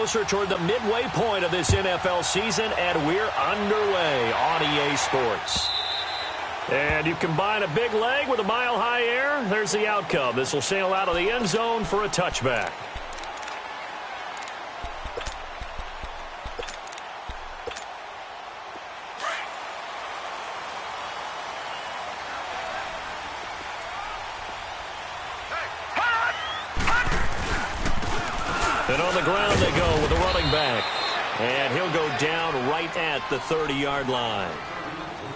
closer toward the midway point of this NFL season, and we're underway on EA Sports. And you combine a big leg with a mile-high air, there's the outcome. This will sail out of the end zone for a touchback. And on the ground they go with the running back. And he'll go down right at the 30-yard line.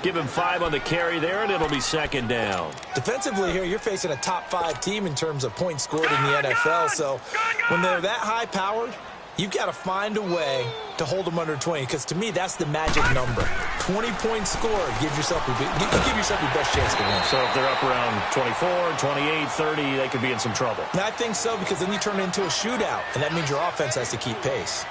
Give him 5 on the carry there, and it'll be second down. Defensively here, you're facing a top-5 team in terms of points scored in the NFL. So when they're that high-powered, you've got to find a way to hold them under 20. Because to me, that's the magic number. 20 points scored. Give yourself your best chance to win. So if they're up around 24, 28, 30, they could be in some trouble. And I think so, because then you turn it into a shootout, and that means your offense has to keep pace.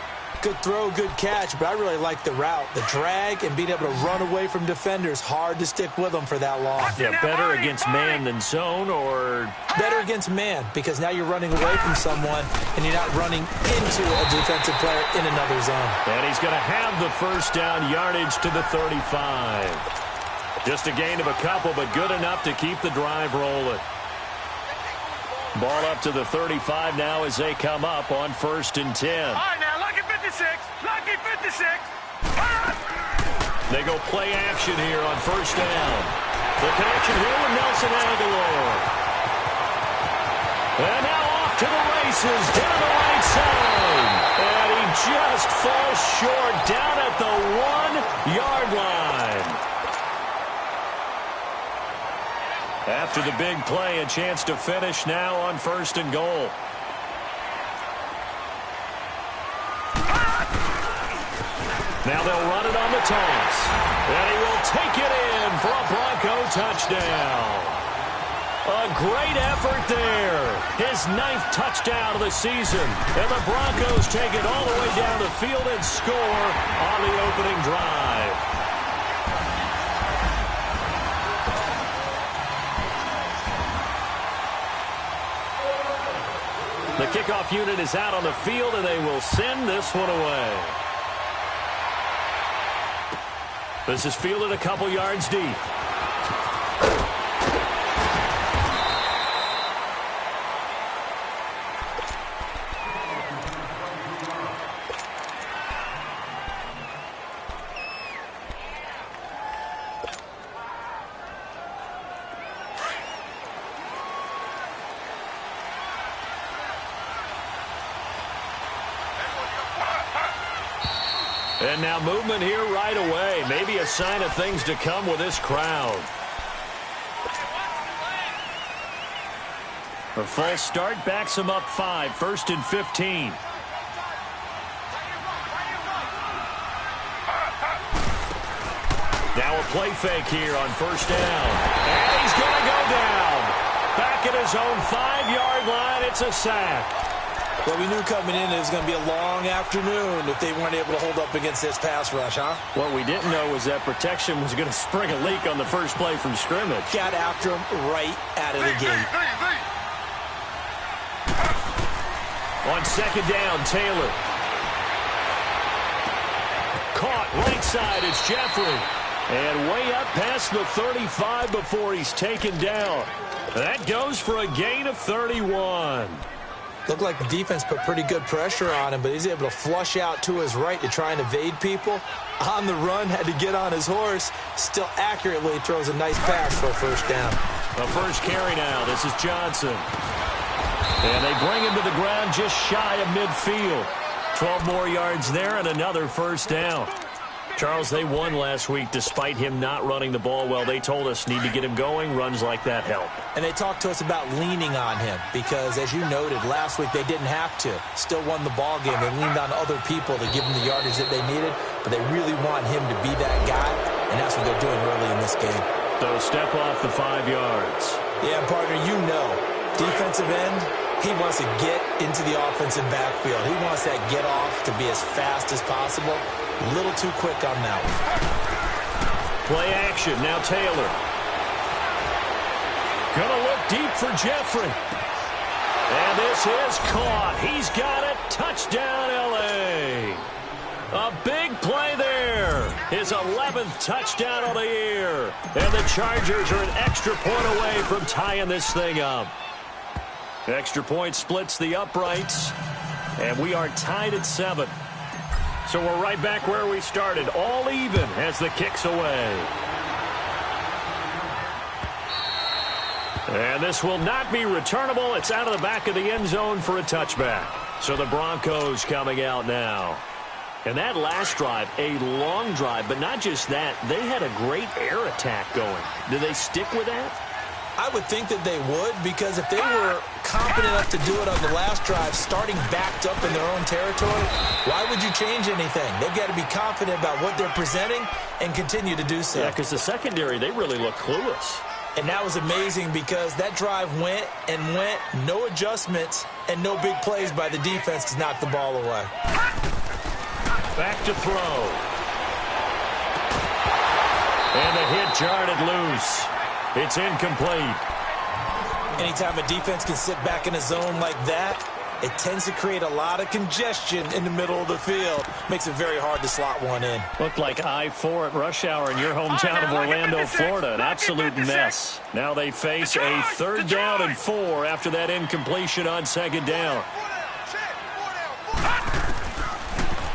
Good throw, good catch, but I really like the route. The drag and being able to run away from defenders, hard to stick with them for that long. Yeah, better against man than zone, or? Better against man, because now you're running away from someone, and you're not running into a defensive player in another zone. And he's going to have the first down yardage to the 35. Just a gain of a couple, but good enough to keep the drive rolling. Ball up to the 35 now as they come up on 1st and 10. All right, now, lucky 56. Lucky 56. They go play action here on 1st down. The connection here with Nelson Aguilar. And now off to the races down the right side. And he just falls short down at the 1-yard line. After the big play, a chance to finish now on 1st and goal. Now they'll run it on the toss. And he will take it in for a Bronco touchdown. A great effort there. His 9th touchdown of the season. And the Broncos take it all the way down the field and score on the opening drive. The kickoff unit is out on the field, and they will send this one away. This is fielded a couple yards deep. And now movement here right away. Maybe a sign of things to come with this crowd. A false start backs them up 5. 1st and 15. Now a play fake here on 1st down. And he's going to go down. Back at his own 5-yard line. It's a sack. Well, we knew coming in it was going to be a long afternoon if they weren't able to hold up against this pass rush, huh? What we didn't know was that protection was going to spring a leak on the first play from scrimmage. Got after him right out of the gate. On 2nd down, Taylor. Caught right side, it's Jeffrey. And way up past the 35 before he's taken down. That goes for a gain of 31. Looked like the defense put pretty good pressure on him, but he's able to flush out to his right to try and evade people. On the run, had to get on his horse. Still accurately throws a nice pass for a 1st down. A first carry now. This is Johnson. And they bring him to the ground just shy of midfield. 12 more yards there and another 1st down. Charles, they won last week despite him not running the ball well. They told us need to get him going. Runs like that help. And they talked to us about leaning on him because, as you noted, last week they didn't have to. Still won the ball game. They leaned on other people to give them the yardage that they needed, but they really want him to be that guy, and that's what they're doing early in this game. So step off the 5 yards. Yeah, partner, you know, defensive end, he wants to get into the offensive backfield. He wants that get off to be as fast as possible. A little too quick on that one. Play action. Now Taylor. Gonna look deep for Jeffrey. And this is caught. He's got it. Touchdown, L.A. A big play there. His 11th touchdown on the year. And the Chargers are an extra point away from tying this thing up. Extra point splits the uprights. And we are tied at 7. So we're right back where we started. All even as the kick's away. And this will not be returnable. It's out of the back of the end zone for a touchback. So the Broncos coming out now. And that last drive, a long drive, but not just that. They had a great air attack going. Do they stick with that? I would think that they would, because if they were confident enough to do it on the last drive, starting backed up in their own territory, why would you change anything? They've got to be confident about what they're presenting and continue to do so. Yeah, because the secondary, they really look clueless. And that was amazing because that drive went and went, no adjustments, and no big plays by the defense to knock the ball away. Back to throw. And the hit jarred it loose. It's incomplete. Anytime a defense can sit back in a zone like that, it tends to create a lot of congestion in the middle of the field. Makes it very hard to slot one in. Looked like I-4 at rush hour in your hometown of Orlando, Florida. An absolute mess. Now they face a 3rd down and 4 after that incompletion on 2nd down.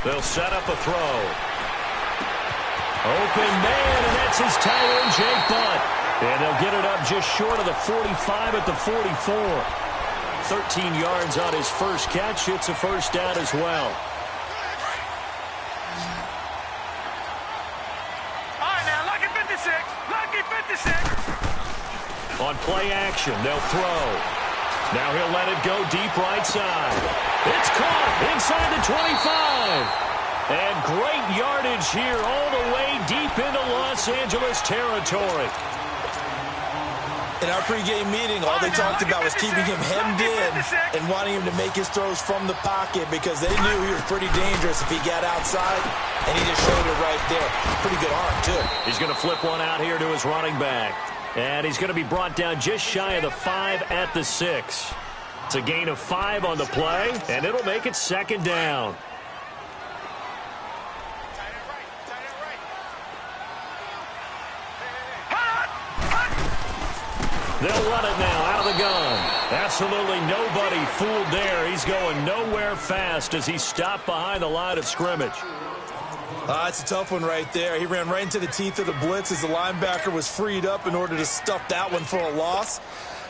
They'll set up a throw. Open man, and that's his tight end, Jake Butt. And they'll get it up just short of the 45 at the 44. 13 yards on his first catch. It's a 1st down as well. All right, now, lucky 56. Lucky 56. On play action, they'll throw. Now he'll let it go deep right side. It's caught inside the 25. And great yardage here all the way deep into Los Angeles territory. In our pregame meeting, all they talked about was keeping him hemmed in and wanting him to make his throws from the pocket because they knew he was pretty dangerous if he got outside, and he just showed it right there. Pretty good arm, too. He's going to flip one out here to his running back. And he's going to be brought down just shy of the 5 at the 6. It's a gain of 5 on the play, and it'll make it 2nd down. They'll run it now out of the gun. Absolutely nobody fooled there. He's going nowhere fast as he stopped behind the line of scrimmage. It's a tough one right there. He ran right into the teeth of the blitz as the linebacker was freed up in order to stuff that one for a loss.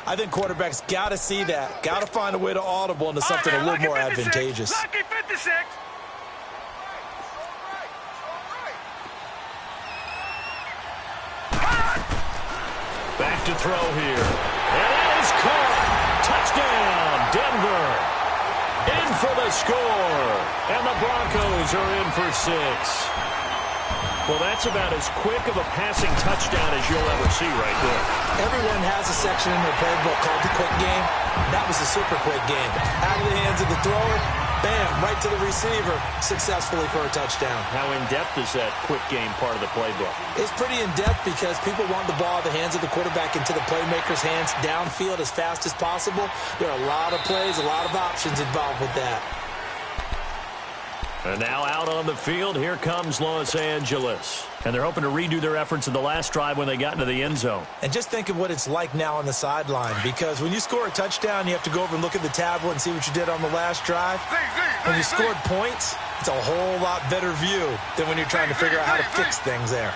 I think quarterbacks got to see that. Got to find a way to audible into something a little more advantageous. Lucky 56. Back to throw here. And that is caught. Touchdown, Denver. In for the score. And the Broncos are in for 6. Well, that's about as quick of a passing touchdown as you'll ever see right there. Everyone has a section in their playbook called the quick game. That was a super quick game. Out of the hands of the thrower, bam, right to the receiver, successfully for a touchdown. How in-depth is that quick game part of the playbook? It's pretty in-depth because people want the ball out of the hands of the quarterback into the playmaker's hands downfield as fast as possible. There are a lot of plays, a lot of options involved with that. And now out on the field, here comes Los Angeles. And they're hoping to redo their efforts in the last drive when they got into the end zone. And just think of what it's like now on the sideline, because when you score a touchdown, you have to go over and look at the tablet and see what you did on the last drive. When you scored points, it's a whole lot better view than when you're trying to figure out how to fix things there.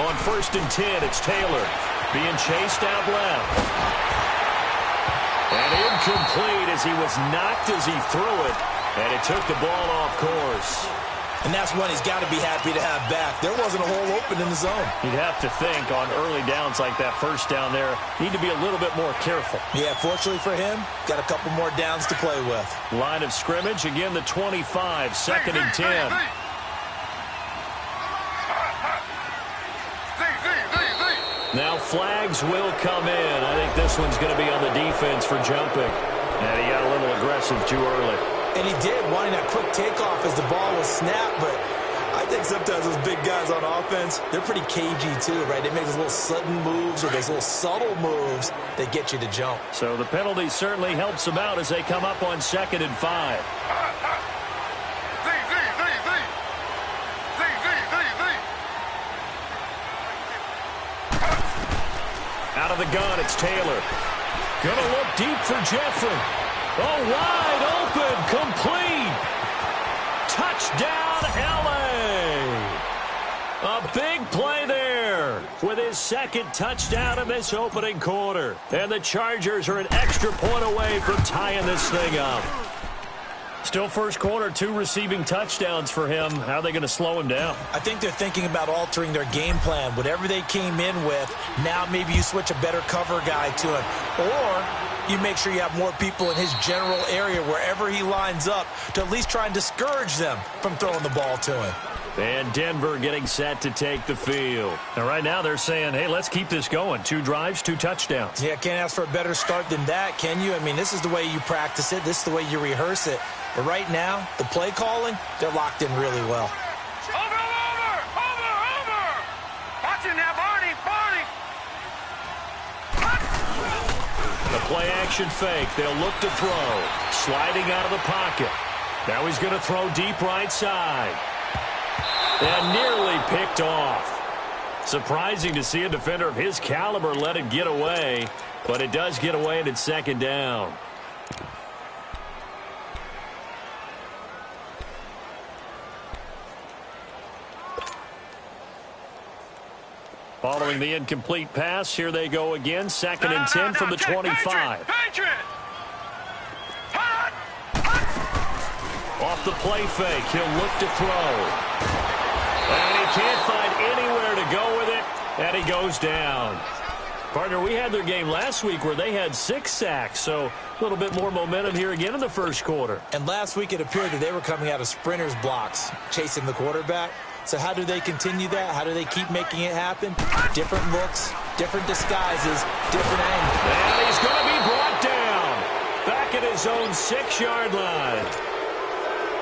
On 1st and 10, it's Taylor being chased out left. And incomplete as he was knocked as he threw it. And it took the ball off course. And that's one he's got to be happy to have back. There wasn't a hole open in the zone. You'd have to think on early downs like that 1st down there, need to be a little bit more careful. Yeah, fortunately for him, got a couple more downs to play with. Line of scrimmage, again the 25, 2nd and 10. Now flags will come in. I think this one's going to be on the defense for jumping. And he got a little aggressive too early. And he did, wanting that quick takeoff as the ball was snapped, but I think sometimes those big guys on offense, they're pretty cagey too, right? They make those little sudden moves or those little subtle moves that get you to jump. So the penalty certainly helps them out as they come up on 2nd and 5. Out of the gun, it's Taylor. Gonna look deep for Jeffrey. Oh, wide open, complete. Touchdown, L.A. A big play there with his second touchdown in this opening quarter. And the Chargers are an extra point away from tying this thing up. Still first quarter, 2 receiving touchdowns for him. How are they going to slow him down? I think they're thinking about altering their game plan. Whatever they came in with, now maybe you switch a better cover guy to him. Or you make sure you have more people in his general area wherever he lines up to at least try and discourage them from throwing the ball to him. And Denver getting set to take the field. And right now they're saying, hey, let's keep this going. 2 drives, 2 touchdowns. Yeah, can't ask for a better start than that, can you? I mean, this is the way you practice it. This is the way you rehearse it. But right now, the play calling, they're locked in really well. Over! Watch it now, Barney! The play action fake. They'll look to throw. Sliding out of the pocket. Now he's going to throw deep right side. And nearly picked off. Surprising to see a defender of his caliber let it get away. But it does get away and it's second down. Following the incomplete pass, here they go again. 2nd and 10 from the 25. Patriot! Off the play fake, he'll look to throw. And he can't find anywhere to go with it, and he goes down. Partner, we had their game last week where they had 6 sacks, so a little bit more momentum here again in the first quarter. And last week it appeared that they were coming out of sprinters blocks, chasing the quarterback. So how do they continue that? How do they keep making it happen? Different looks, different disguises, different angles. And he's going to be brought down back at his own 6-yard line.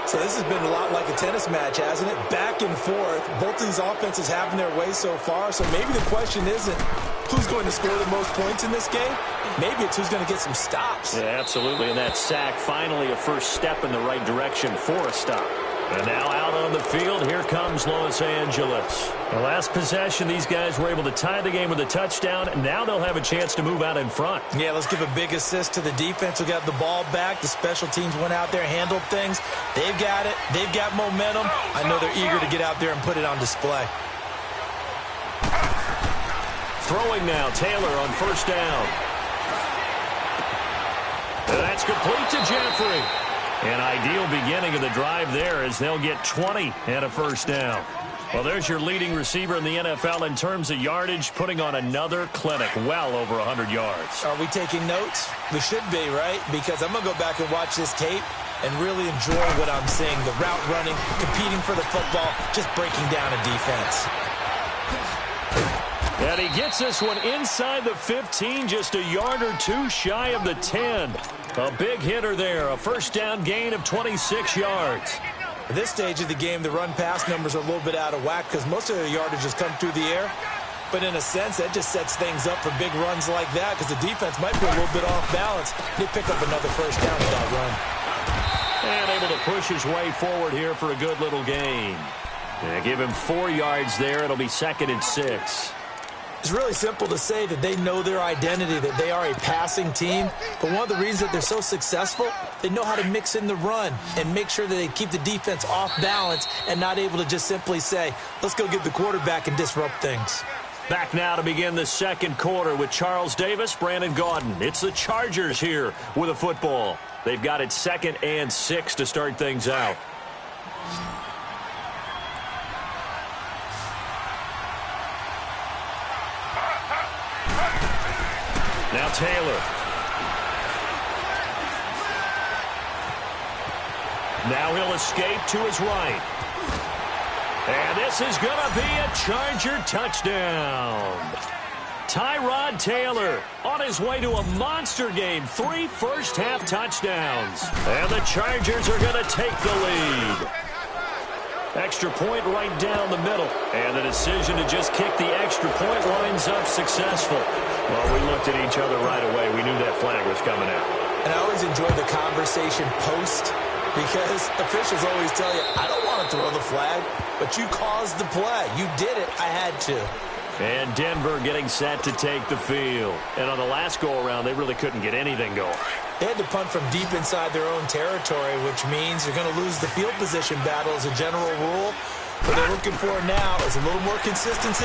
So this has been a lot like a tennis match, hasn't it? Back and forth. Both of these offenses having their way so far. So maybe the question isn't who's going to score the most points in this game. Maybe it's who's going to get some stops. Yeah, absolutely. And that sack, finally a first step in the right direction for a stop. And now out on the field, here comes Los Angeles. The last possession, these guys were able to tie the game with a touchdown, and now they'll have a chance to move out in front. Yeah, let's give a big assist to the defense who got the ball back. The special teams went out there, handled things. They've got it. They've got momentum. I know they're eager to get out there and put it on display. Throwing now, Taylor on first down. And that's complete to Jeffrey. An ideal beginning of the drive there as they'll get 20 and a first down. Well, there's your leading receiver in the NFL in terms of yardage, putting on another clinic, well over 100 yards. Are we taking notes? We should be, right? Because I'm going to go back and watch this tape and really enjoy what I'm seeing. The route running, competing for the football, just breaking down a defense. And he gets this one inside the 15, just a yard or 2 shy of the 10. A big hitter there, a first down gain of 26 yards. At this stage of the game, the run-pass numbers are a little bit out of whack because most of the yardage has come through the air. But in a sense, that just sets things up for big runs like that because the defense might be a little bit off balance. They pick up another first down with that run. And able to push his way forward here for a good little gain. And give him 4 yards there. It'll be 2nd and 6. It's really simple to say that they know their identity, that they are a passing team. But one of the reasons that they're so successful, they know how to mix in the run and make sure that they keep the defense off balance and not able to just simply say, let's go get the quarterback and disrupt things. Back now to begin the second quarter with Charles Davis, Brandon Gaudin. It's the Chargers here with a football. They've got it 2nd and 6 to start things out. Now Taylor. Now he'll escape to his right. And this is going to be a Charger touchdown. Tyrod Taylor on his way to a monster game. 3 first-half touchdowns. And the Chargers are going to take the lead. Extra point right down the middle. And the decision to just kick the extra point lines up successful. Well, we looked at each other right away. We knew that flag was coming out. And I always enjoy the conversation post because officials always tell you, I don't want to throw the flag, but you caused the play. You did it. I had to. And Denver getting set to take the field. And on the last go-around, they really couldn't get anything going. They had to punt from deep inside their own territory, which means you're going to lose the field position battle as a general rule. What they're looking for now is a little more consistency,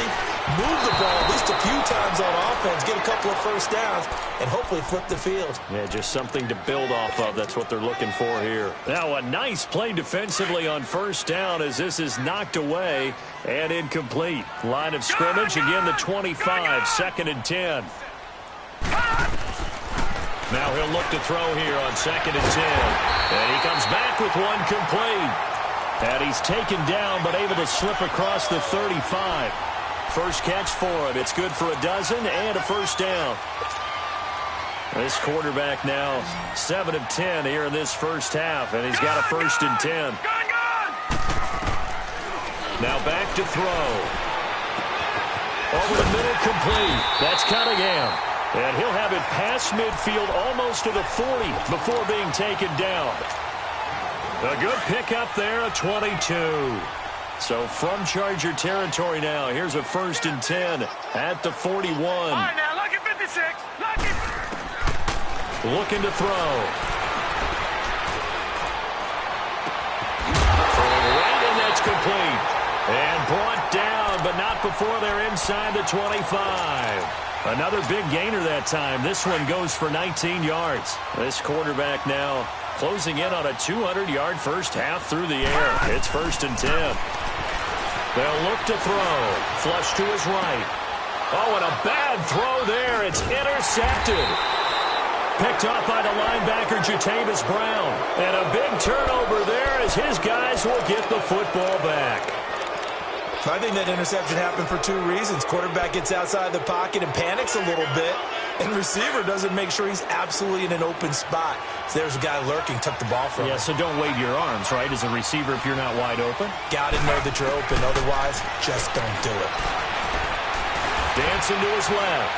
move the ball at least a few times on offense, get a couple of first downs, and hopefully flip the field. Yeah, just something to build off of. That's what they're looking for here. Now a nice play defensively on first down as this is knocked away and incomplete. Line of scrimmage, again the 25, 2nd and 10. Now he'll look to throw here on 2nd and 10. And he comes back with one complete. And he's taken down, but able to slip across the 35. First catch for him. It's good for a dozen and a first down. This quarterback now 7 of 10 here in this first half, and he's got a 1st and 10. Now back to throw. Over the middle, complete. That's Cunningham. And he'll have it past midfield almost to the 40 before being taken down. A good pickup there, a 22. So from Charger territory now, here's a 1st and 10 at the 41. All right, now, lucky 56. Lucky. Looking to throw. Throwing right, and that's complete. And brought down, but not before they're inside the 25. Another big gainer that time. This one goes for 19 yards. This quarterback now closing in on a 200-yard first half through the air. It's 1st and 10. They'll look to throw. Flush to his right. Oh, and a bad throw there. It's intercepted. Picked off by the linebacker, Jatavis Brown. And a big turnover there as his guys will get the football back. I think that interception happened for 2 reasons. Quarterback gets outside the pocket and panics a little bit, and receiver doesn't make sure he's absolutely in an open spot. So there's a guy lurking, took the ball from him. Yeah, so don't wave your arms, right, as a receiver if you're not wide open. Got to know that you're open. Otherwise, just don't do it. Dancing to his left.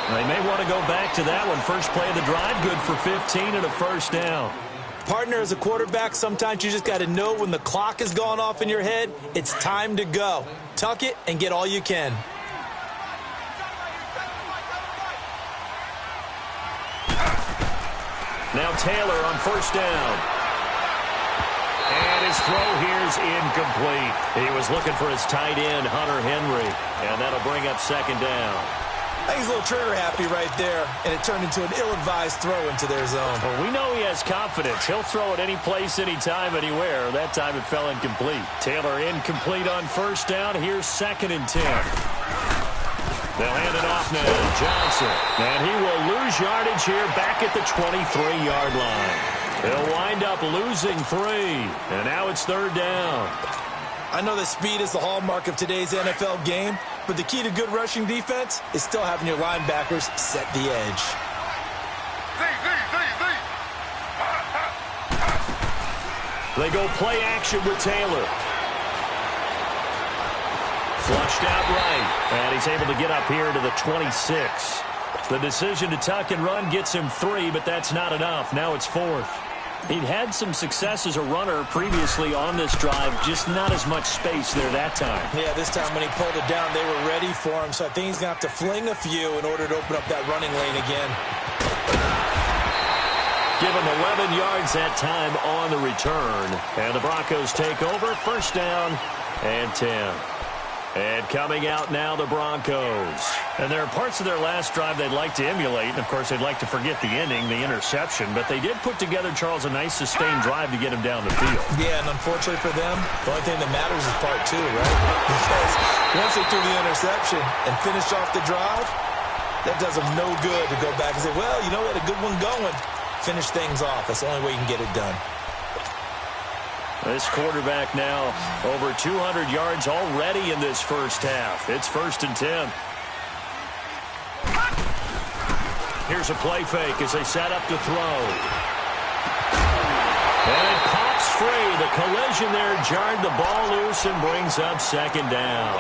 They may want to go back to that one. First play of the drive, good for 15 and a first down. Partner, as a quarterback, sometimes you just got to know when the clock has gone off in your head, it's time to go. Tuck it and get all you can. Now Taylor on first down. And his throw here's incomplete. He was looking for his tight end, Hunter Henry, and that'll bring up 2nd down. I think he's a little trigger happy right there, and it turned into an ill-advised throw into their zone. Well, we know he has confidence. He'll throw it any place, anytime, anywhere. That time it fell incomplete. Taylor incomplete on first down. Here's 2nd and 10. They'll hand it off now. Johnson. And he will lose yardage here back at the 23-yard line. He'll wind up losing 3. And now it's 3rd down. I know that speed is the hallmark of today's NFL game, but the key to good rushing defense is still having your linebackers set the edge. They go play action with Taylor. Flushed out right, and he's able to get up here to the 26. The decision to tuck and run gets him 3, but that's not enough. Now it's 4th. He'd had some success as a runner previously on this drive, just not as much space there that time. Yeah, this time when he pulled it down, they were ready for him, so I think he's going to have to fling a few in order to open up that running lane again. Give him 11 yards that time on the return. And the Broncos take over, 1st down and 10. And coming out now, the Broncos. And there are parts of their last drive they'd like to emulate. And, of course, they'd like to forget the ending, the interception. But they did put together, Charles, a nice sustained drive to get him down the field. Yeah, and unfortunately for them, the only thing that matters is part 2, right? Because once they threw the interception and finished off the drive, that does them no good to go back and say, well, you know what, a good one going. Finish things off. That's the only way you can get it done. This quarterback now over 200 yards already in this first half. It's 1st and 10. Here's a play fake as they set up to throw. And it pops free. The collision there jarred the ball loose and brings up 2nd down.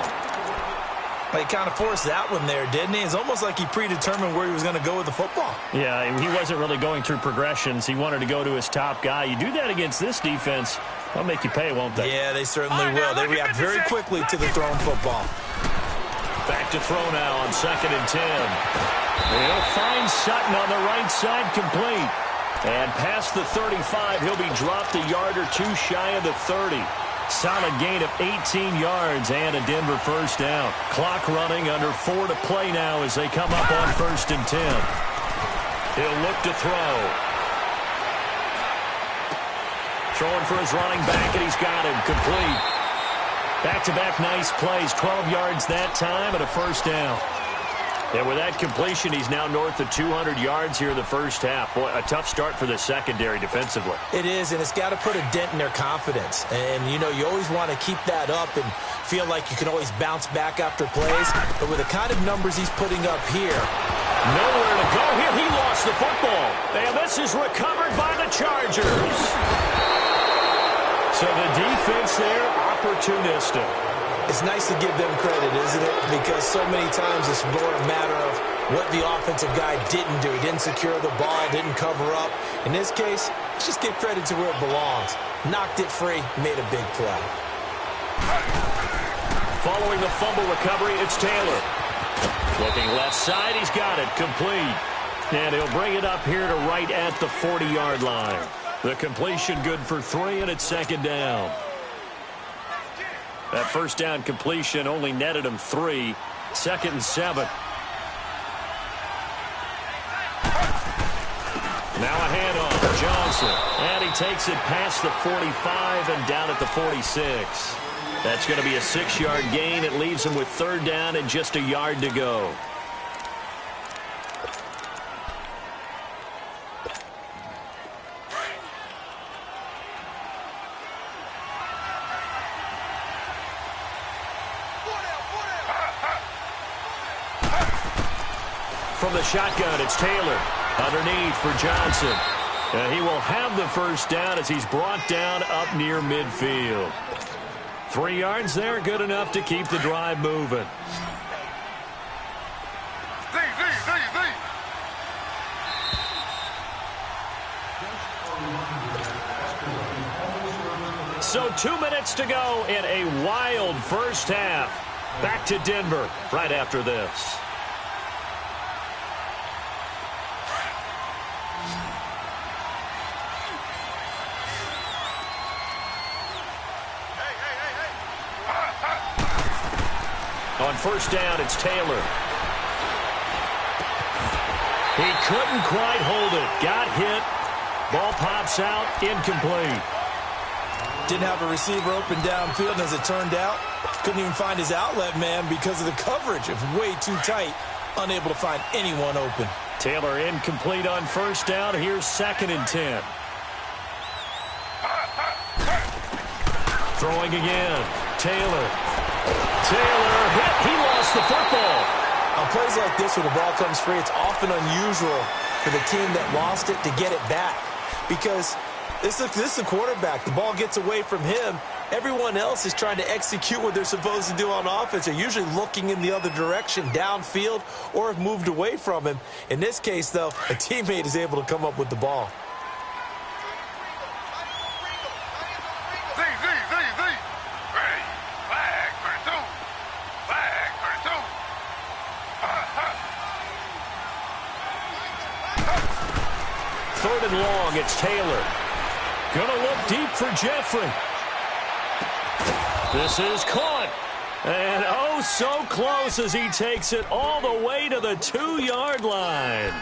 He kind of forced that one there, didn't he? It's almost like he predetermined where he was going to go with the football. Yeah, he wasn't really going through progressions. He wanted to go to his top guy. You do that against this defense, they'll make you pay, won't they? Yeah, they certainly will. They react very quickly to the thrown football. Back to throw now on 2nd and 10. He'll find Sutton on the right side, complete. And past the 35, he'll be dropped a yard or two shy of the 30. Solid gain of 18 yards and a Denver first down. Clock running, under 4 to play now as they come up on 1st and 10. He'll look to throw. Throwing for his running back, and he's got him. Complete. Back-to-back nice plays. 12 yards that time and a first down. And with that completion, he's now north of 200 yards here in the first half. Boy, a tough start for the secondary defensively. It is, and it's got to put a dent in their confidence. And, you know, you always want to keep that up and feel like you can always bounce back after plays. But with the kind of numbers he's putting up here, nowhere to go here. He lost the football. And this is recovered by the Chargers. So the defense there, opportunistic. It's nice to give them credit, isn't it? Because so many times it's more a matter of what the offensive guy didn't do. He didn't secure the ball, didn't cover up. In this case, let's just give credit to where it belongs. Knocked it free, made a big play. Following the fumble recovery, it's Taylor. Looking left side, he's got it, complete. And he'll bring it up here to right at the 40-yard line. The completion good for 3, and it's 2nd down. That first down completion only netted him 3. 2nd and 7. Now a handoff, Johnson. And he takes it past the 45 and down at the 46. That's going to be a 6-yard gain. It leaves him with 3rd down and just a yard to go. From the shotgun, it's Taylor. Underneath for Johnson. And he will have the first down as he's brought down up near midfield. 3 yards there, good enough to keep the drive moving. So 2 minutes to go in a wild first half. Back to Denver right after this. On first down, it's Taylor. He couldn't quite hold it. Got hit. Ball pops out. Incomplete. Didn't have a receiver open downfield, and as it turned out, couldn't even find his outlet man because of the coverage. It was way too tight. Unable to find anyone open. Taylor incomplete on first down. Here's 2nd and 10. Throwing again. Taylor hit. He lost the football. On plays like this, when the ball comes free, it's often unusual for the team that lost it to get it back. Because this is the quarterback. The ball gets away from him. Everyone else is trying to execute what they're supposed to do on offense. They're usually looking in the other direction, downfield, or have moved away from him. In this case, though, a teammate is able to come up with the ball. Third and long, it's Taylor. Gonna look deep for Jeffrey. This is caught. And oh, so close as he takes it all the way to the 2-yard line.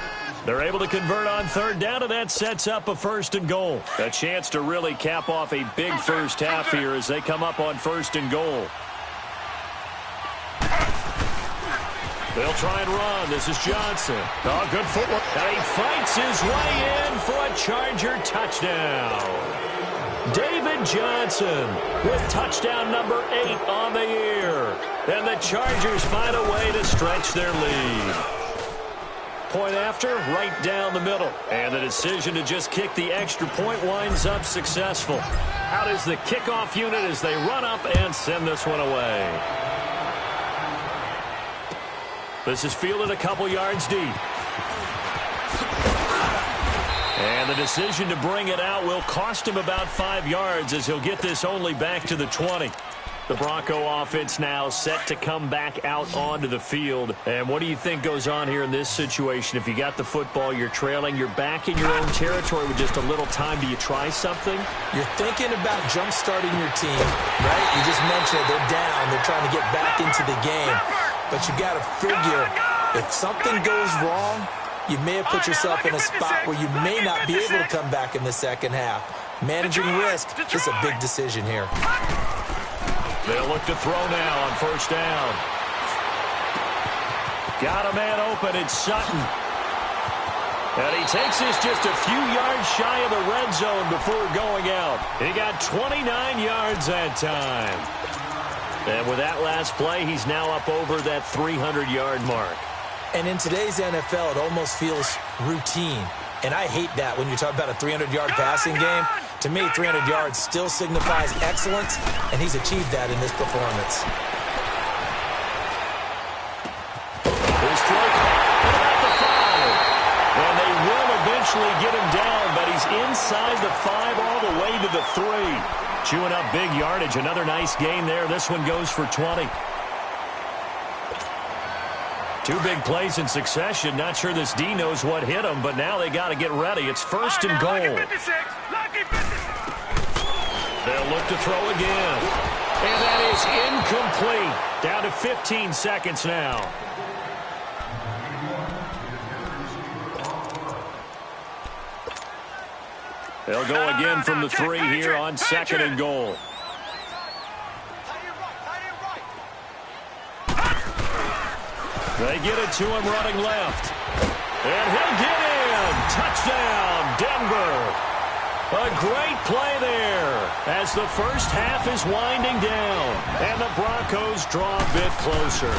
They're able to convert on 3rd down, and that sets up a 1st and goal. A chance to really cap off a big first half here as they come up on 1st and goal. They'll try and run. This is Johnson. Oh, good footwork. And he fights his way in for a Charger touchdown. David Johnson with touchdown number 8 on the year. And the Chargers find a way to stretch their lead. Point after, right down the middle. And the decision to just kick the extra point winds up successful. Out is the kickoff unit as they run up and send this one away. This is fielded a couple yards deep. And the decision to bring it out will cost him about 5 yards as he'll get this only back to the 20. The Bronco offense now set to come back out onto the field. And what do you think goes on here in this situation? If you got the football, you're trailing, you're back in your own territory with just a little time. Do you try something? You're thinking about jump-starting your team, right? You just mentioned it. They're down. They're trying to get back into the game. But you got to figure if something goes wrong, you may have put yourself in a spot where you may not be able to come back in the second half. Managing risk is a big decision here. They'll look to throw now on first down. Got a man open. It's Sutton. And he takes this just a few yards shy of the red zone before going out. He got 29 yards that time. And with that last play, he's now up over that 300-yard mark. And in today's NFL, it almost feels routine. And I hate that when you talk about a 300-yard passing game. To me, 300 yards still signifies excellence, and he's achieved that in this performance. His throw at the 5. And they will eventually get him down, but he's inside the 5 all the way to the 3. Chewing up big yardage. Another nice gain there. This one goes for 20. 2 big plays in succession. Not sure this D knows what hit him, but now they got to get ready. It's first and goal. They'll look to throw again. And that is incomplete. Down to 15 seconds now. They'll go again from the 3 here on second and goal. They get it to him running left. And he'll get in. Touchdown, Denver. A great play there as the first half is winding down. And the Broncos draw a bit closer.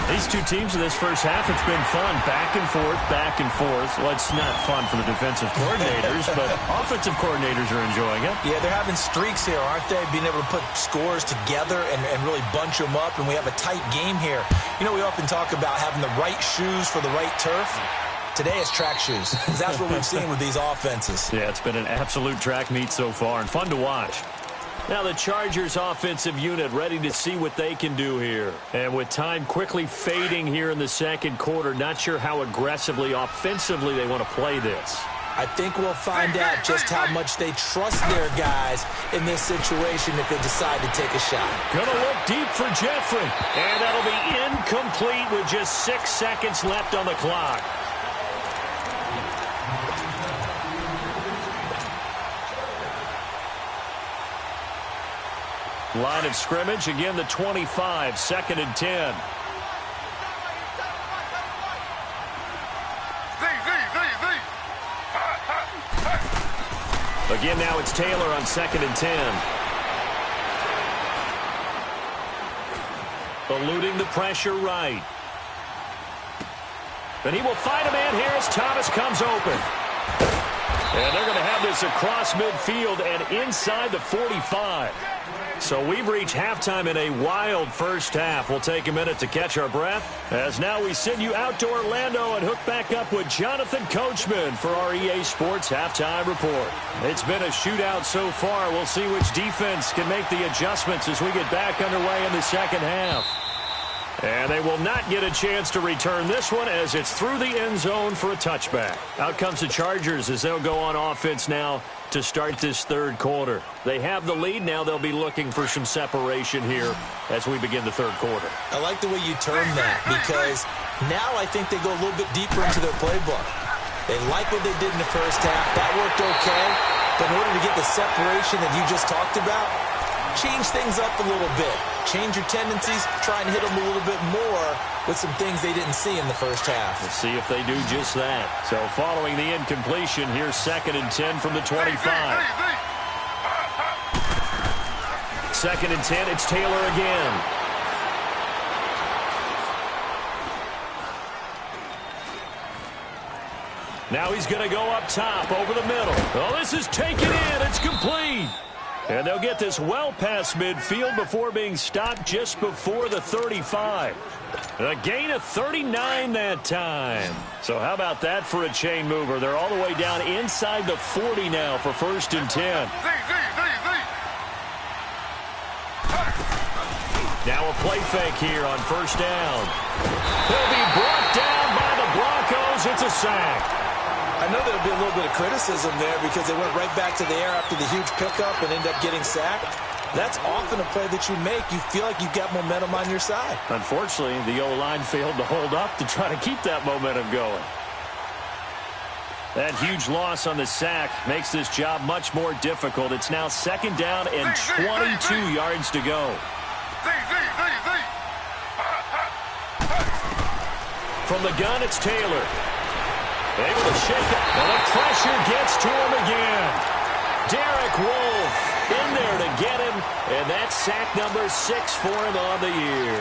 These two teams in this first half, it's been fun. Back and forth, back and forth. Well, it's not fun for the defensive coordinators, but offensive coordinators are enjoying it. Yeah, they're having streaks here, aren't they? Being able to put scores together and really bunch them up, and we have a tight game here. You know, we often talk about having the right shoes for the right turf. Today it's track shoes. That's what we've seen with these offenses. Yeah, it's been an absolute track meet so far and fun to watch. Now the Chargers offensive unit ready to see what they can do here. And with time quickly fading here in the second quarter, not sure how aggressively, offensively they want to play this. I think we'll find out just how much they trust their guys in this situation if they decide to take a shot. Gonna look deep for Jeffrey. And that'll be incomplete with just 6 seconds left on the clock. Line of scrimmage, again the 25, second and 10. Again, now it's Taylor on second and 10. Eluding the pressure right. And he will find a man here as Thomas comes open. And they're going to have this across midfield and inside the 45. So we've reached halftime in a wild first half. We'll take a minute to catch our breath as now we send you out to Orlando and hook back up with Jonathan Coachman for our EA Sports Halftime Report. It's been a shootout so far. We'll see which defense can make the adjustments as we get back underway in the second half. And they will not get a chance to return this one as it's through the end zone for a touchback. Out comes the Chargers as they'll go on offense now to start this third quarter. They have the lead. Now they'll be looking for some separation here as we begin the third quarter. I like the way you term that because now I think they go a little bit deeper into their playbook. They like what they did in the first half. That worked okay. But in order to get the separation that you just talked about, change things up a little bit. Change your tendencies, try and hit them a little bit more with some things they didn't see in the first half. We'll see if they do just that. So following the incompletion, here's second and 10 from the 25. Second and 10, it's Taylor again. Now he's going to go up top over the middle. Oh, this is taken in. It's complete. And they'll get this well past midfield before being stopped just before the 35. A gain of 39 that time. So how about that for a chain mover? They're all the way down inside the 40 now for 1st and 10. Now a play fake here on 1st down. He'll be brought down by the Broncos. It's a sack. I know there'll be a little bit of criticism there because they went right back to the air after the huge pickup and ended up getting sacked. That's often a play that you make. You feel like you've got momentum on your side. Unfortunately, the O-line failed to hold up to try to keep that momentum going. That huge loss on the sack makes this job much more difficult. It's now 2nd down and 22 yards to go. From the gun, it's Taylor. Able to shake it, and the pressure gets to him again. Derek Wolfe in there to get him, and that's sack number 6 for him on the year.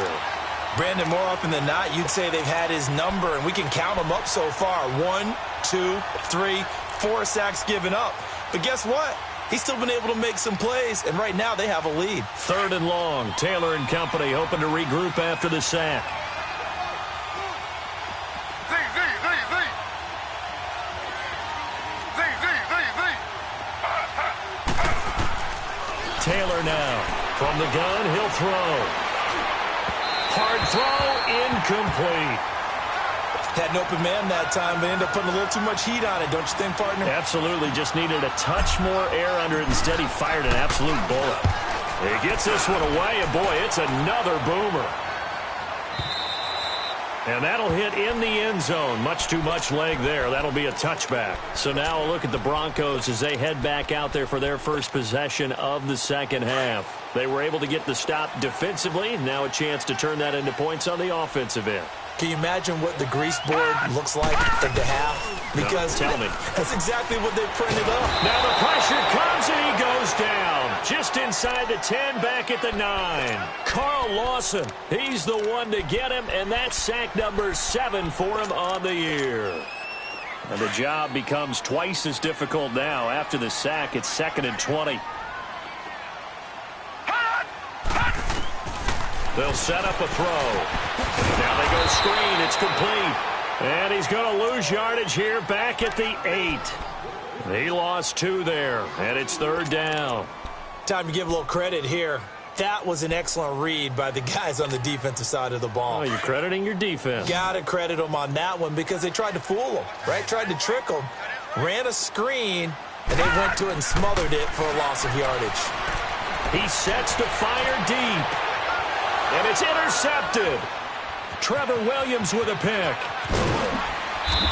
Brandon, more often than not, you'd say they've had his number, and we can count them up so far. 1, 2, 3, 4 sacks given up. But guess what? He's still been able to make some plays, and right now they have a lead. 3rd and long. Taylor and company hoping to regroup after the sack. Taylor now. From the gun, he'll throw. Hard throw, incomplete. Had an open man that time, but ended up putting a little too much heat on it, don't you think, partner? Absolutely. Just needed a touch more air under it. Instead, he fired an absolute bullet. He gets this one away, and boy, it's another boomer. And that'll hit in the end zone. Much too much leg there. That'll be a touchback. So now a look at the Broncos as they head back out there for their first possession of the second half. They were able to get the stop defensively. Now a chance to turn that into points on the offensive end. Can you imagine what the grease board looks like at the half? Because no, tell me. That's exactly what they printed up. Now the pressure comes and he goes down. Just inside the 10, back at the 9. Carl Lawson, he's the one to get him, and that's sack number 7 for him on the year. And the job becomes twice as difficult now. After the sack, it's 2nd and 20. They'll set up a throw. Now they go screen. It's complete. And he's going to lose yardage here back at the 8. He lost 2 there, and it's 3rd down. Time to give a little credit here. That was an excellent read by the guys on the defensive side of the ball. Oh, you're crediting your defense. Got to credit them on that one because they tried to fool them, right? Tried to trick them. Ran a screen, and they went to it and smothered it for a loss of yardage. He sets to fire deep. And it's intercepted. Trevor Williams with a pick.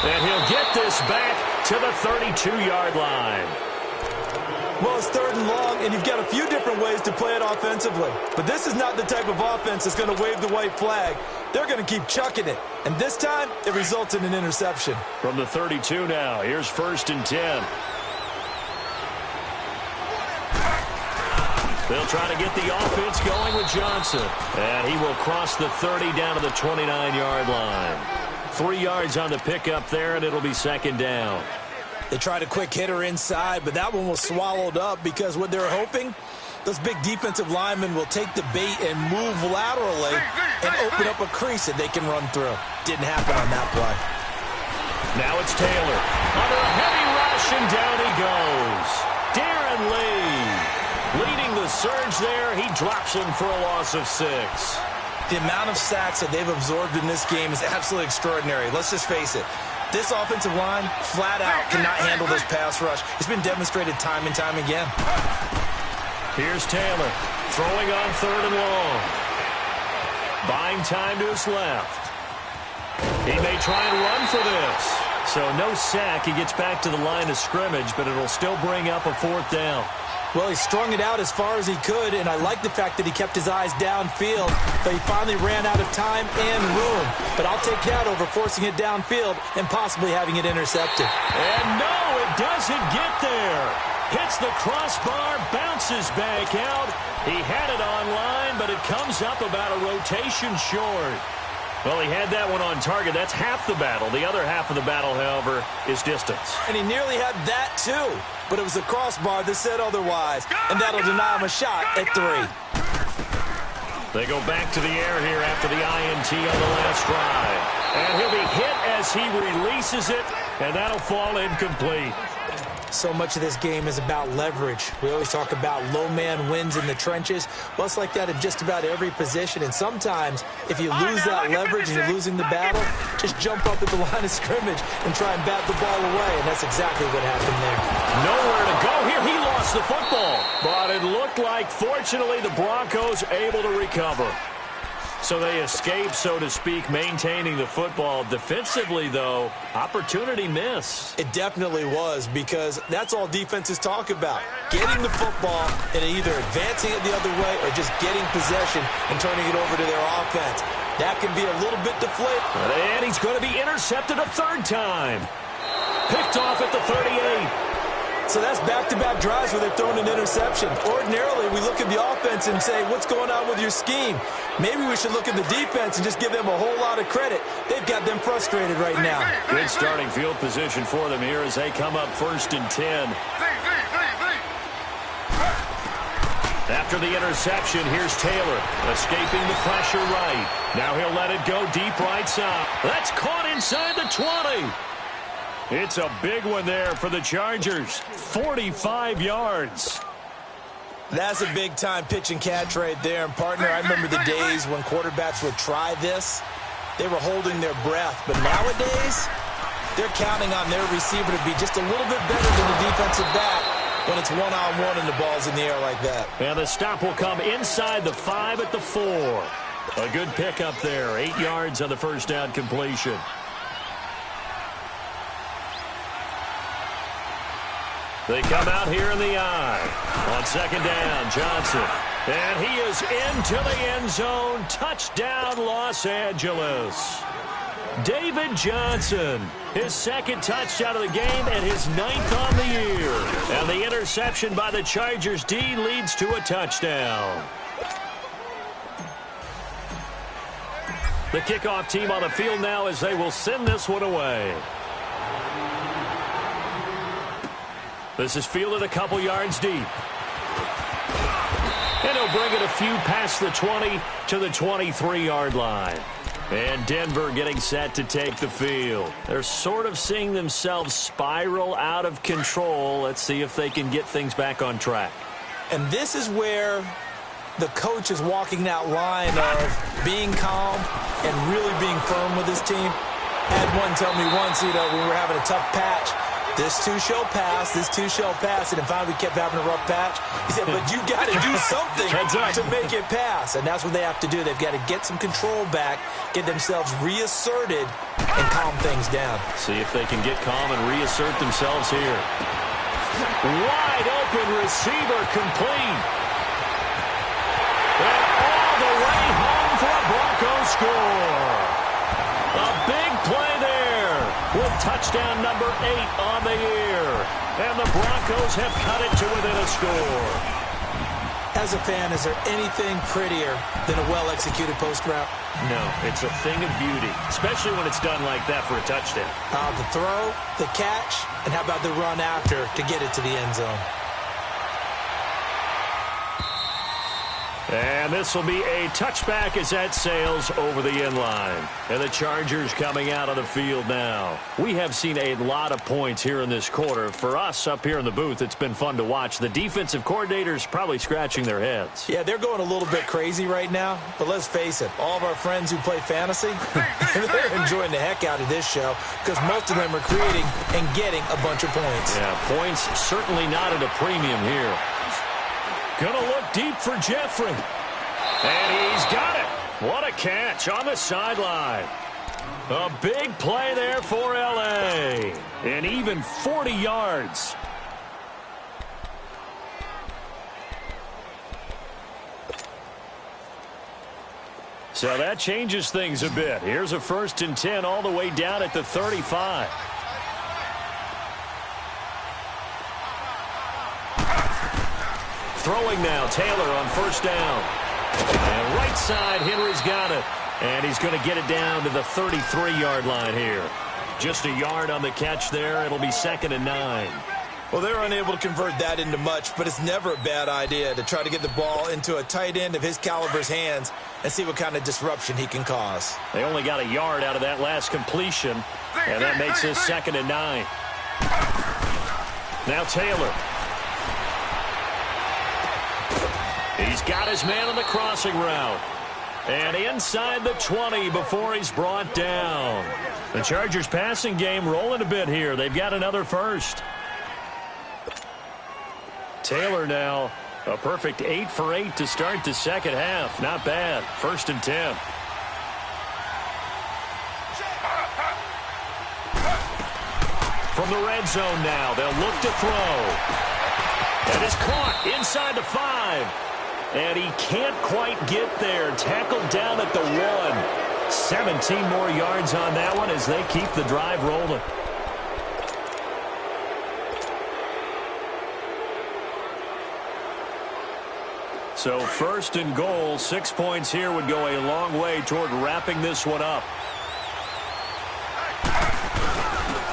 And he'll get this back to the 32-yard line. Well, it's 3rd and long, and you've got a few different ways to play it offensively. But this is not the type of offense that's going to wave the white flag. They're going to keep chucking it. And this time, it results in an interception. From the 32 now, here's 1st and 10. They'll try to get the offense going with Johnson. And he will cross the 30 down to the 29-yard line. 3 yards on the pickup there, and it'll be 2nd down. They tried a quick hitter inside, but that one was swallowed up because what they're hoping, those big defensive linemen will take the bait and move laterally and open up a crease that they can run through. Didn't happen on that play. Now it's Taylor. Under a heavy rush, and down he goes. Darren Lee leading the surge there. He drops him for a loss of 6. The amount of sacks that they've absorbed in this game is absolutely extraordinary. Let's just face it. This offensive line, flat out, cannot handle this pass rush. It's been demonstrated time and time again. Here's Taylor, throwing on 3rd and long. Buying time to his left. He may try and run for this. So no sack. He gets back to the line of scrimmage, but it'll still bring up a 4th down. Well, he strung it out as far as he could, and I like the fact that he kept his eyes downfield, but he finally ran out of time and room. But I'll take that over forcing it downfield and possibly having it intercepted. And no, it doesn't get there. Hits the crossbar, bounces back out. He had it on line, but it comes up about a rotation short. Well, he had that one on target. That's half the battle. The other half of the battle, however, is distance. And he nearly had that, too. But it was the crossbar that said otherwise. And that'll deny him a shot at 3. They go back to the air here after the INT on the last drive. And he'll be hit as he releases it, and that'll fall incomplete. So much of this game is about leverage. We always talk about low man wins in the trenches. Well, it's like that in just about every position. And sometimes, if you lose that leverage and you're losing the battle, just jump up at the line of scrimmage and try and bat the ball away. And that's exactly what happened there. Nowhere to go here. He lost the football. But it looked like, fortunately, the Broncos able to recover. So they escape, so to speak, maintaining the football. Defensively, though, opportunity miss. It definitely was, because that's all defenses talk about. Getting the football and either advancing it the other way or just getting possession and turning it over to their offense. That can be a little bit deflating. And he's going to be intercepted a third time. Picked off at the 38. So that's back-to-back drives where they're throwing an interception. Ordinarily, we look at the offense and say, what's going on with your scheme? Maybe we should look at the defense and just give them a whole lot of credit. They've got them frustrated right now. Good starting field position for them here as they come up 1st and 10. After the interception, here's Taylor, escaping the pressure right. Now he'll let it go deep right side. That's caught inside the 20. It's a big one there for the Chargers. 45 yards. That's a big-time pitch and catch right there. And, partner, I remember the days when quarterbacks would try this. They were holding their breath. But nowadays, they're counting on their receiver to be just a little bit better than the defensive back when it's one-on-one and the ball's in the air like that. And the stop will come inside the 5 at the 4. A good pickup there. 8 yards on the first down completion. They come out here in the eye. On 2nd down, Johnson. And he is into the end zone. Touchdown, Los Angeles. David Johnson, his 2nd touchdown of the game and his 9th on the year. And the interception by the Chargers D leads to a touchdown. The kickoff team on the field now as they will send this one away. This is fielded a couple yards deep. And he'll bring it a few past the 20 to the 23-yard line. And Denver getting set to take the field. They're sort of seeing themselves spiral out of control. Let's see if they can get things back on track. And this is where the coach is walking that line of being calm and really being firm with his team. I had one tell me once, when we were having a tough patch, this too shall pass, this too shall pass. And finally we kept having a rough patch. He said, but you got to do something to make it pass. And that's what they have to do. They've got to get some control back, get themselves reasserted, and calm things down. See if they can get calm and reassert themselves here. Wide open receiver complete. And all the way home for a Broncos score. A big play there with touchdown number 8 on the year. And the Broncos have cut it to within a score. As a fan, is there anything prettier than a well-executed post route? No, it's a thing of beauty, especially when it's done like that for a touchdown. The throw, the catch, and how about the run after to get it to the end zone? And this will be a touchback as that sails over the end line. And the Chargers coming out on the field now. We have seen a lot of points here in this quarter. For us up here in the booth, it's been fun to watch. The defensive coordinators probably scratching their heads. Yeah, they're going a little bit crazy right now. But let's face it, all of our friends who play fantasy, they're enjoying the heck out of this show because most of them are creating and getting a bunch of points. Yeah, points certainly not at a premium here. Gonna look deep for Jeffrey. And he's got it. What a catch on the sideline. A big play there for L.A. And even 40 yards. So that changes things a bit. Here's a 1st and 10 all the way down at the 35. Throwing now, Taylor on 1st down. And right side, Henry's got it. And he's going to get it down to the 33-yard line here. Just a yard on the catch there. It'll be 2nd and 9. Well, they're unable to convert that into much, but it's never a bad idea to try to get the ball into a tight end of his caliber's hands and see what kind of disruption he can cause. They only got a yard out of that last completion, and that makes this 2nd and 9. Now Taylor. He's got his man on the crossing route. And inside the 20 before he's brought down. The Chargers passing game rolling a bit here. They've got another first. Taylor now, a perfect 8 for 8 to start the second half. Not bad. 1st and 10. From the red zone now, they'll look to throw. And is caught inside the 5. And he can't quite get there. Tackled down at the 1. 17 more yards on that one as they keep the drive rolling. So 1st and goal, 6 points here would go a long way toward wrapping this one up.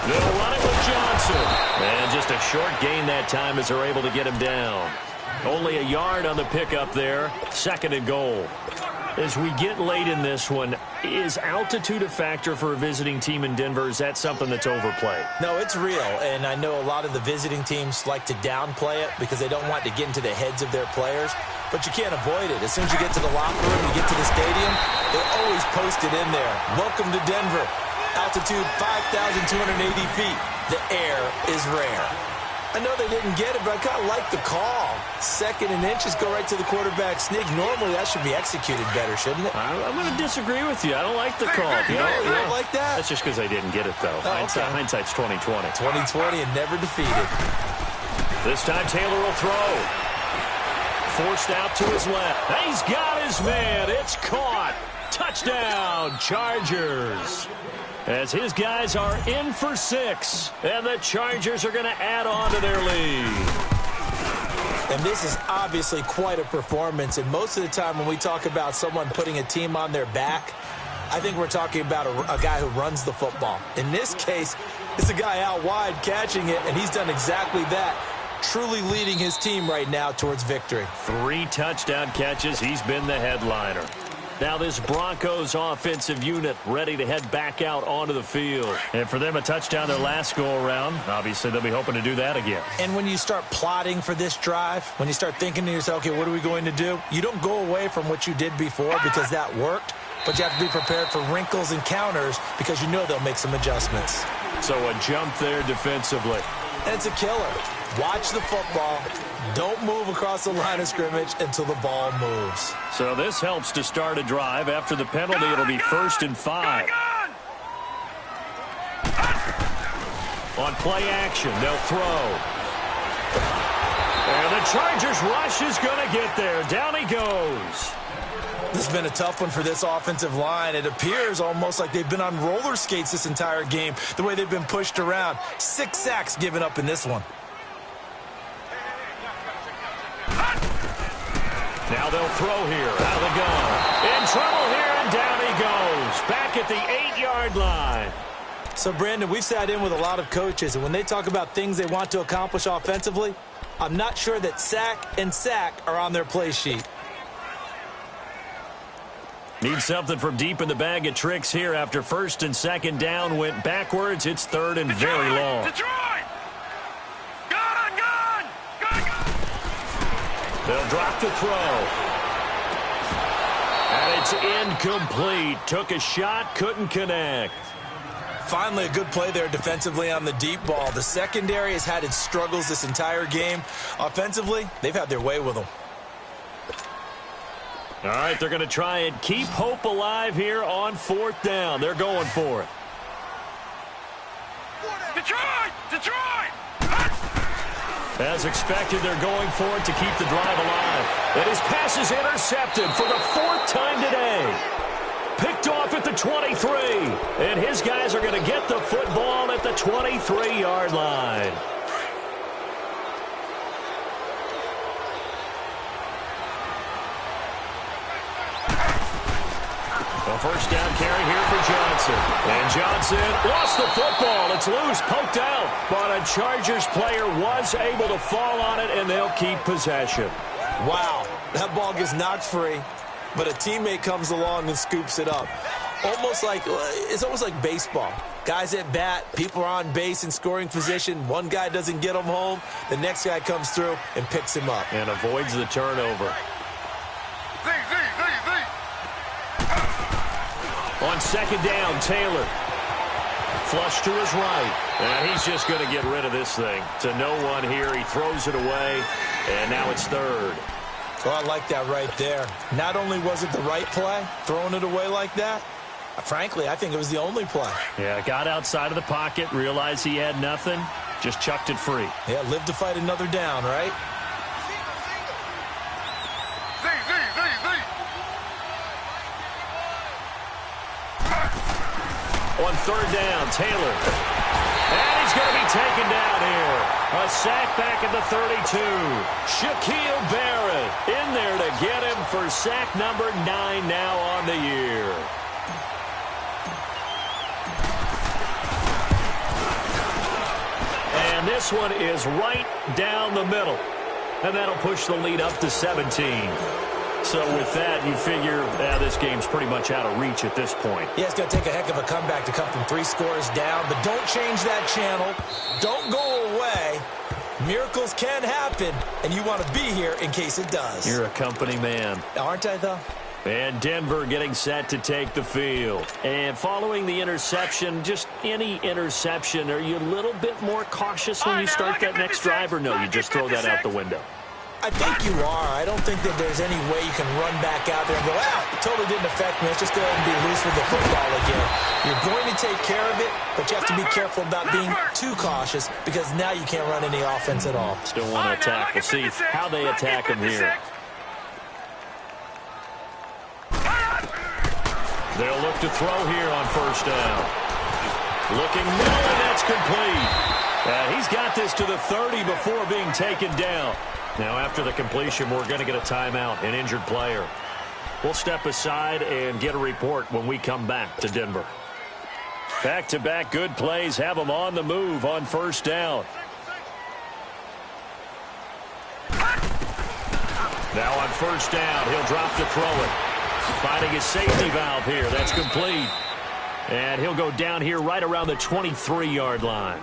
They'll run it with Johnson. And just a short gain that time as they're able to get him down. Only a yard on the pickup there. 2nd and goal. As we get late in this one, is altitude a factor for a visiting team in Denver? Is that something that's overplayed? No, it's real, and I know a lot of the visiting teams like to downplay it because they don't want to get into the heads of their players, but you can't avoid it. As soon as you get to the locker room, you get to the stadium, they always post it in there. Welcome to Denver. Altitude 5,280 feet. The air is rare. I know they didn't get it, but I kind of like the call. 2nd and inches, go right to the quarterback sneak. Normally, that should be executed better, shouldn't it? I'm going to disagree with you. I don't like the call. You don't like that? That's just because they didn't get it, though. Hindsight's 20/20. 20/20 and never defeated. This time, Taylor will throw. Forced out to his left. He's got his man. It's caught. Touchdown, Chargers. As his guys are in for 6. And the Chargers are going to add on to their lead. And this is obviously quite a performance. And most of the time when we talk about someone putting a team on their back, I think we're talking about a guy who runs the football. In this case, it's a guy out wide catching it, and he's done exactly that. Truly leading his team right now towards victory. 3 touchdown catches. He's been the headliner. Now this Broncos offensive unit ready to head back out onto the field. And for them, a touchdown their last go-around. Obviously, they'll be hoping to do that again. And when you start plotting for this drive, when you start thinking to yourself, okay, what are we going to do? You don't go away from what you did before because that worked, but you have to be prepared for wrinkles and counters because you know they'll make some adjustments. So a jump there defensively. And it's a killer. Watch the football. Don't move across the line of scrimmage until the ball moves. So this helps to start a drive. After the penalty, it'll be 1st and 5. On play action, they'll throw. And the Chargers rush is going to get there. Down he goes. This has been a tough one for this offensive line. It appears almost like they've been on roller skates this entire game, the way they've been pushed around. 6 sacks given up in this one. Now they'll throw here. Out of the gun. In trouble here, and down he goes. Back at the 8-yard line. So, Brandon, we've sat in with a lot of coaches, and when they talk about things they want to accomplish offensively, I'm not sure that sack and sack are on their play sheet. Need something from deep in the bag of tricks here after 1st and 2nd down went backwards. It's 3rd and very long. Detroit! Gun! They'll drop the throw. And it's incomplete. Took a shot, couldn't connect. Finally, a good play there defensively on the deep ball. The secondary has had its struggles this entire game. Offensively, they've had their way with them. All right, they're going to try and keep hope alive here on 4th down. They're going for it. Detroit! As expected, they're going for it to keep the drive alive. And his pass is intercepted for the 4th time today. Picked off at the 23. And his guys are going to get the football at the 23-yard line. A first down carry here for Johnson. And Johnson lost the football. It's loose, poked out. But a Chargers player was able to fall on it, and they'll keep possession. Wow, that ball gets knocked free, but a teammate comes along and scoops it up. It's almost like baseball. Guys at bat, people are on base in scoring position. One guy doesn't get him home. The next guy comes through and picks him up. And avoids the turnover. On second down, Taylor. Flush to his right. And he's just going to get rid of this thing. To no one here. He throws it away. And now it's third. Oh, I like that right there. Not only was it the right play, throwing it away like that, frankly, I think it was the only play. Yeah, got outside of the pocket, realized he had nothing, just chucked it free. Yeah, live to fight another down, right? On third down, Taylor. And he's going to be taken down here. A sack back at the 32. Shaquille Barrett in there to get him for sack number 9 now on the year. And this one is right down the middle. And that'll push the lead up to 17. So with that, you figure this game's pretty much out of reach at this point. Yeah, it's going to take a heck of a comeback to come from 3 scores down. But don't change that channel. Don't go away. Miracles can happen, and you want to be here in case it does. You're a company man. Aren't I, though? And Denver getting set to take the field. And following the interception, just any interception, are you a little bit more cautious when you start that next drive, or no, you just throw that out the window? I think you are. I don't think that there's any way you can run back out there and go, it totally didn't affect me. Let's just go ahead and be loose with the football again. You're going to take care of it, but you have to be careful about being too cautious because now you can't run any offense at all. Still want to attack. We'll see how they attack him here. They'll look to throw here on first down. Looking middle, and that's complete. He's got this to the 30 before being taken down. Now, after the completion, we're going to get a timeout, an injured player. We'll step aside and get a report when we come back to Denver. Back-to-back good plays have them on the move on first down. Now on first down, he'll drop to throw it. Finding his safety valve here. That's complete. And he'll go down here right around the 23-yard line.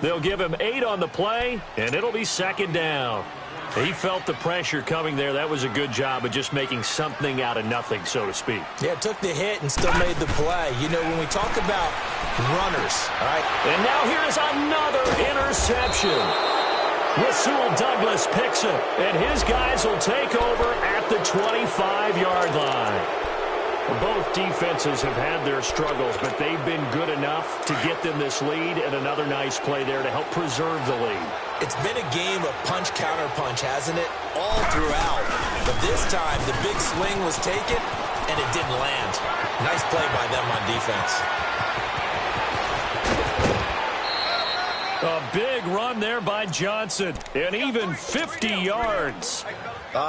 They'll give him 8 on the play, and it'll be second down. He felt the pressure coming there. That was a good job of just making something out of nothing, so to speak. Yeah, took the hit and still made the play. You know, when we talk about runners, all right? And now here's another interception. Rasul Douglas picks it, and his guys will take over at the 25-yard line. Both defenses have had their struggles, but they've been good enough to get them this lead, and another nice play there to help preserve the lead. It's been a game of punch-counter-punch, hasn't it? All throughout. But this time, the big swing was taken, and it didn't land. Nice play by them on defense. A big run there by Johnson, and even 50 yards.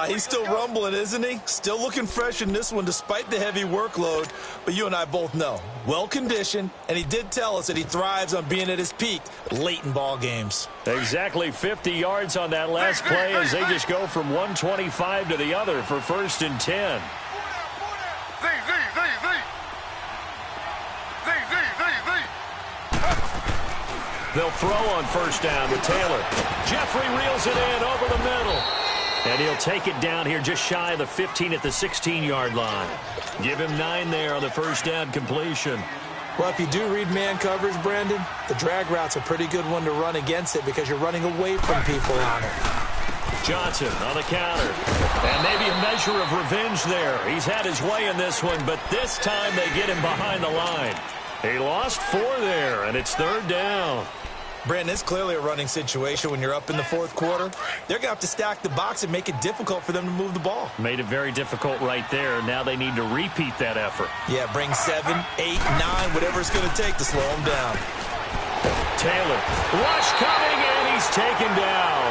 He's still rumbling, isn't he? Still looking fresh in this one despite the heavy workload. But you and I both know, well-conditioned, and he did tell us that he thrives on being at his peak late in ball games. Exactly 50 yards on that last play as they just go from 125 to the other for first and 10. They'll throw on first down to Taylor. Jeffrey reels it in over the middle. And he'll take it down here just shy of the 15 at the 16-yard line. Give him 9 there on the first down completion. Well, if you do read man coverage, Brandon, the drag route's a pretty good one to run against it because you're running away from people on it. Johnson on the counter. And maybe a measure of revenge there. He's had his way in this one, but this time they get him behind the line. He lost 4 there, and it's third down. Brandon, it's clearly a running situation when you're up in the fourth quarter. They're going to have to stack the box and make it difficult for them to move the ball. Made it very difficult right there. Now they need to repeat that effort. Yeah, bring 7, 8, 9, whatever it's going to take to slow them down. Taylor, rush coming, and he's taken down.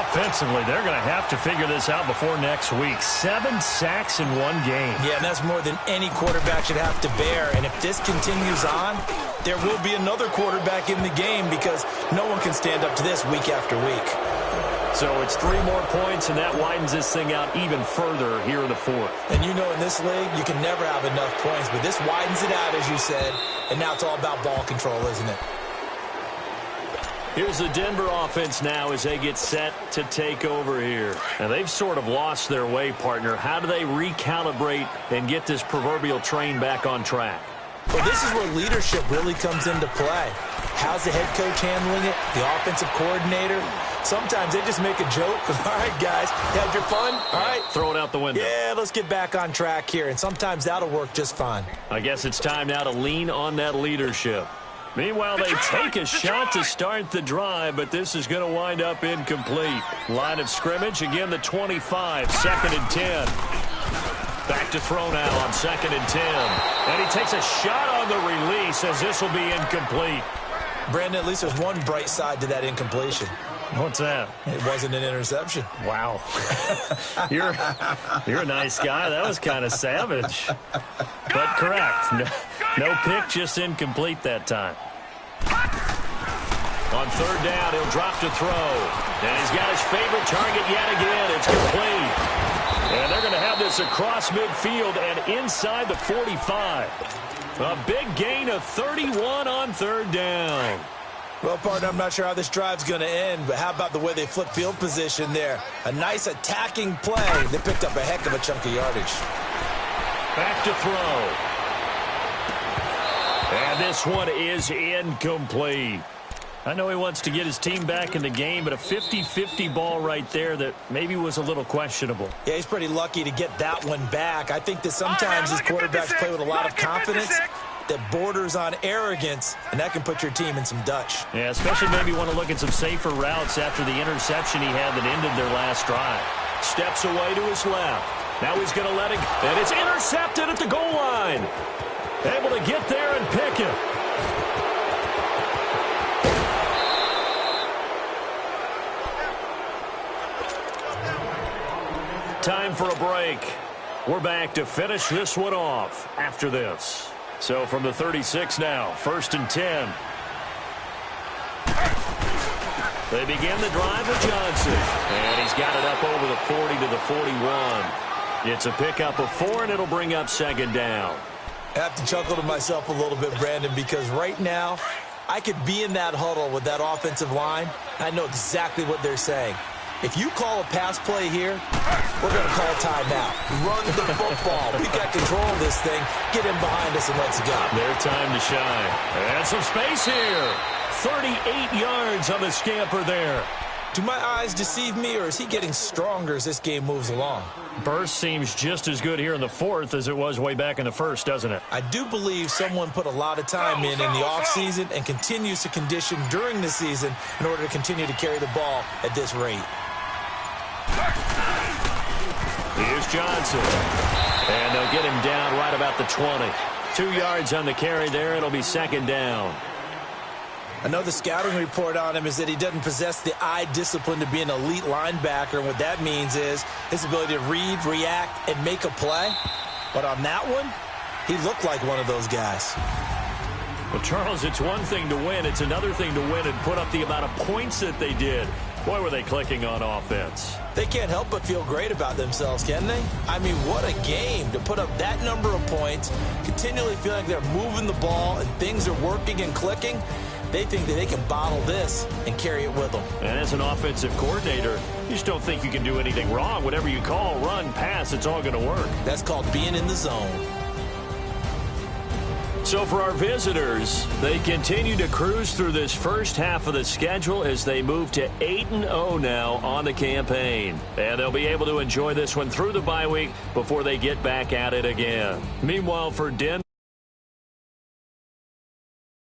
Offensively, they're going to have to figure this out before next week. 7 sacks in one game. Yeah, and that's more than any quarterback should have to bear. And if this continues on, there will be another quarterback in the game because no one can stand up to this week after week. So it's 3 more points, and that widens this thing out even further here in the fourth. And you know in this league, you can never have enough points, but this widens it out, as you said, and now it's all about ball control, isn't it? Here's the Denver offense now as they get set to take over here. And they've sort of lost their way, partner. How do they recalibrate and get this proverbial train back on track? Well, this is where leadership really comes into play. How's the head coach handling it? The offensive coordinator? Sometimes they just make a joke. All right, guys, had your fun? All right. Throw it out the window. Yeah, let's get back on track here. And sometimes that'll work just fine. I guess it's time now to lean on that leadership. Meanwhile, they take a shot to start the drive, but this is going to wind up incomplete. Line of scrimmage, again, the 25, 2nd and 10. Back to throw now on 2nd and 10. And he takes a shot on the release as this will be incomplete. Brandon, at least there's one bright side to that incompletion. What's that? It wasn't an interception. Wow. You're a nice guy. That was kind of savage. But correct. No pick, just incomplete that time. On 3rd down, he'll drop to throw. And he's got his favorite target yet again. It's complete. And they're going to have this across midfield and inside the 45. A big gain of 31 on 3rd down. Well, partner, I'm not sure how this drive's going to end, but how about the way they flip field position there? A nice attacking play. They picked up a heck of a chunk of yardage. Back to throw. And this one is incomplete. I know he wants to get his team back in the game, but a 50-50 ball right there that maybe was a little questionable. Yeah, he's pretty lucky to get that one back. I think that sometimes these quarterbacks play with a lot of confidence that borders on arrogance, and that can put your team in some Dutch. Yeah, especially maybe want to look at some safer routes after the interception he had that ended their last drive. Steps away to his left. Now he's going to let it, and it's intercepted at the goal line. Able to get there and pick it. Time for a break. We're back to finish this one off after this. So from the 36 now, 1st and 10. They begin the drive with Johnson. And he's got it up over the 40 to the 41. It's a pickup of 4, and it'll bring up 2nd down. I have to chuckle to myself a little bit, Brandon, because right now I could be in that huddle with that offensive line. I know exactly what they're saying. If you call a pass play here, we're going to call timeout. Run the football. We got control of this thing. Get in behind us and let's go. Their time to shine. And some space here. 38 yards on the scamper there. Do my eyes deceive me, or is he getting stronger as this game moves along? Burst seems just as good here in the 4th as it was way back in the 1st, doesn't it? I do believe someone put a lot of time in the offseason and continues to condition during the season in order to continue to carry the ball at this rate. Here's Johnson. And they'll get him down right about the 20. 2 yards on the carry there. It'll be 2nd down. I know the scouting report on him is that he doesn't possess the eye discipline to be an elite linebacker. And what that means is his ability to read, react, and make a play. But on that one, he looked like one of those guys. Well, Charles, it's one thing to win. It's another thing to win and put up the amount of points that they did. Boy, were they clicking on offense. They can't help but feel great about themselves, can they? I mean, what a game to put up that number of points, continually feeling like they're moving the ball and things are working and clicking. They think that they can bottle this and carry it with them. And as an offensive coordinator, you just don't think you can do anything wrong. Whatever you call, run, pass, it's all going to work. That's called being in the zone. So for our visitors, they continue to cruise through this first half of the schedule as they move to 8-0 now on the campaign. And they'll be able to enjoy this one through the bye week before they get back at it again. Meanwhile, for Denver,